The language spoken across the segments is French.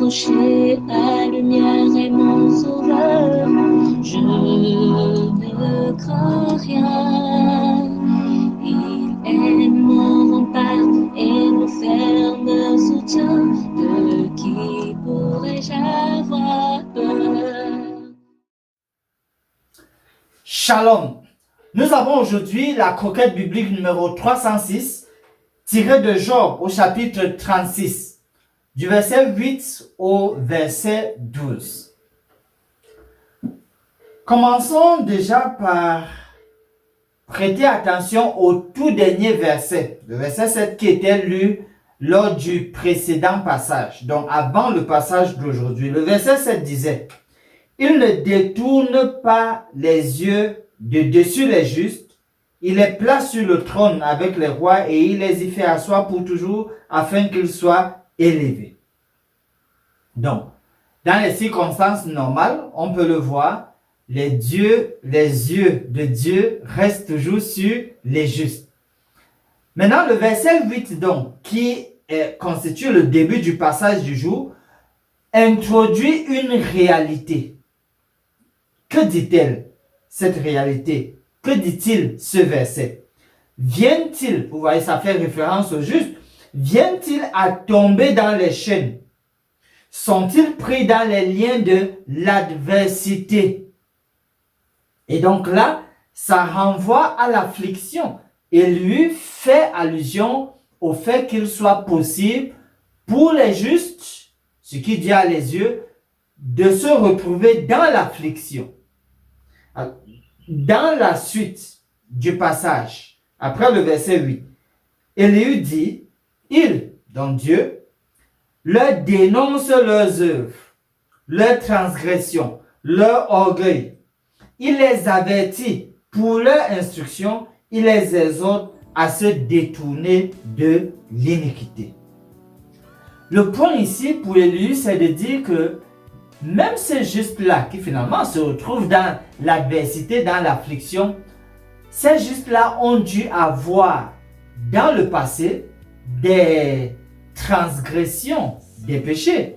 approcher, la lumière est mon sauveur. Je ne crains rien. Il est mon rempart et mon ferme soutien. De qui pourrais-je avoir peur? Shalom. Nous avons aujourd'hui la croquette biblique numéro 306, tirée de Job au chapitre 36, du verset 8 au verset 12. Commençons déjà par prêter attention au tout dernier verset, le verset 7 qui était lu lors du précédent passage, donc avant le passage d'aujourd'hui. Le verset 7 disait: il ne détourne pas les yeux de dessus les justes, il les place sur le trône avec les rois et il les y fait asseoir pour toujours afin qu'ils soient élevés. Donc, dans les circonstances normales, on peut le voir, les yeux de Dieu restent toujours sur les justes. Maintenant, le verset 8 donc, qui constitue le début du passage du jour, introduit une réalité. Que dit-elle, cette réalité? Que dit-il, ce verset? Viennent-ils, vous voyez, ça fait référence au juste, viennent-ils à tomber dans les chaînes? Sont-ils pris dans les liens de l'adversité? Et donc là, ça renvoie à l'affliction et lui fait allusion au fait qu'il soit possible pour les justes, ce qui dit à les yeux, de se retrouver dans l'affliction. Dans la suite du passage, après le verset 8, Élie dit, il, donc Dieu, leur dénonce leurs œuvres, leurs transgressions, leur orgueil. Il les avertit pour leur instruction, il les exhorte à se détourner de l'iniquité. Le point ici pour Élie, c'est de dire que même ces justes-là qui finalement se retrouvent dans l'adversité, dans l'affliction, ces justes-là ont dû avoir dans le passé des transgressions, des péchés.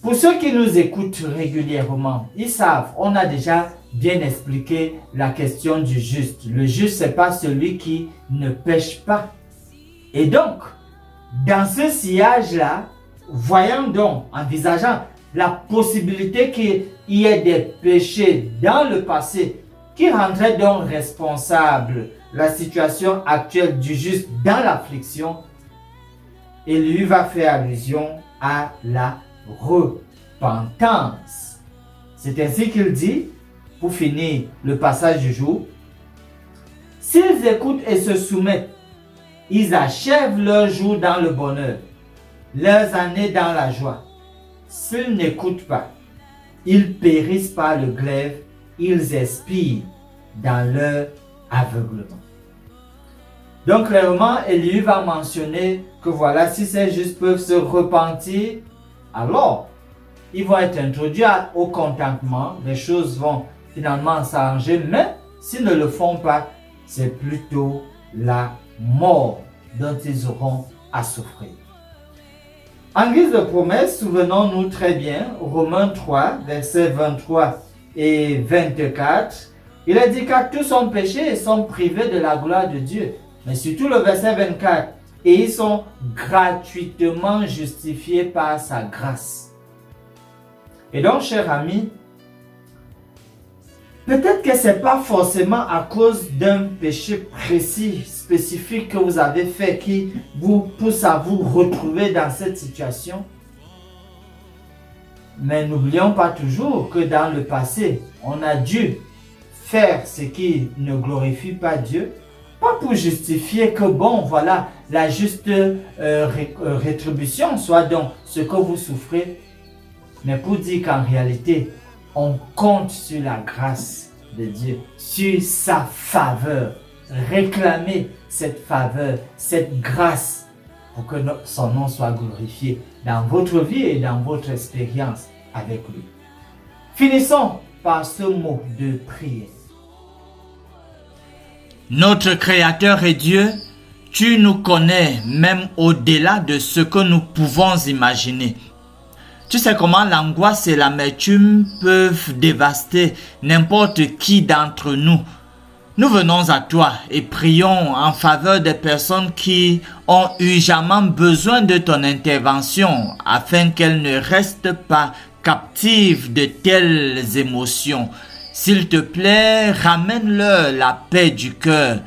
Pour ceux qui nous écoutent régulièrement, ils savent, on a déjà bien expliqué la question du juste. Le juste, ce n'est pas celui qui ne pêche pas. Et donc, dans ce sillage-là, voyons donc, envisageant la possibilité qu'il y ait des péchés dans le passé qui rendraient donc responsable la situation actuelle du juste dans l'affliction, et lui va faire allusion à la repentance. C'est ainsi qu'il dit, pour finir le passage du jour, s'ils écoutent et se soumettent, ils achèvent leur jour dans le bonheur, leurs années dans la joie. S'ils n'écoutent pas, ils périssent par le glaive, ils expirent dans leur aveuglement. Donc clairement, Élie va mentionner que voilà, si ces justes peuvent se repentir, alors ils vont être introduits au contentement, les choses vont finalement s'arranger, mais s'ils ne le font pas, c'est plutôt la mort dont ils auront à souffrir. En guise de promesse, souvenons-nous très bien, Romains 3, versets 23 et 24, il a dit car tous ont péché et sont privés de la gloire de Dieu. Mais surtout le verset 24, et ils sont gratuitement justifiés par sa grâce. Et donc, chers amis, peut-être que ce n'est pas forcément à cause d'un péché précis, spécifique que vous avez fait qui vous pousse à vous retrouver dans cette situation. Mais n'oublions pas toujours que dans le passé, on a dû faire ce qui ne glorifie pas Dieu, pas pour justifier que bon, voilà, la juste rétribution soit donc ce que vous souffrez, mais pour dire qu'en réalité, on compte sur la grâce de Dieu, sur sa faveur. Réclamer cette faveur, cette grâce pour que son nom soit glorifié dans votre vie et dans votre expérience avec lui. Finissons par ce mot de prière. Notre Créateur et Dieu, tu nous connais même au-delà de ce que nous pouvons imaginer. Tu sais comment l'angoisse et l'amertume peuvent dévaster n'importe qui d'entre nous. Nous venons à toi et prions en faveur des personnes qui ont urgemment besoin de ton intervention afin qu'elles ne restent pas captives de telles émotions. S'il te plaît, ramène-leur la paix du cœur.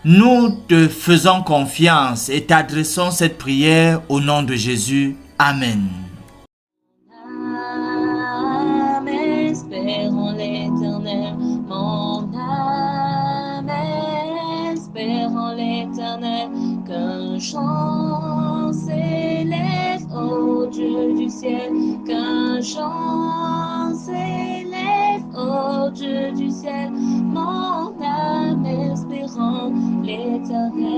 Nous te faisons confiance et t'adressons cette prière au nom de Jésus. Amen. Espère en l'Éternel, mon âme espère en l'Éternel, qu'un chant s'élève au Dieu du ciel, qu'un chant s'élève au Dieu du ciel, mon âme espère en l'Éternel.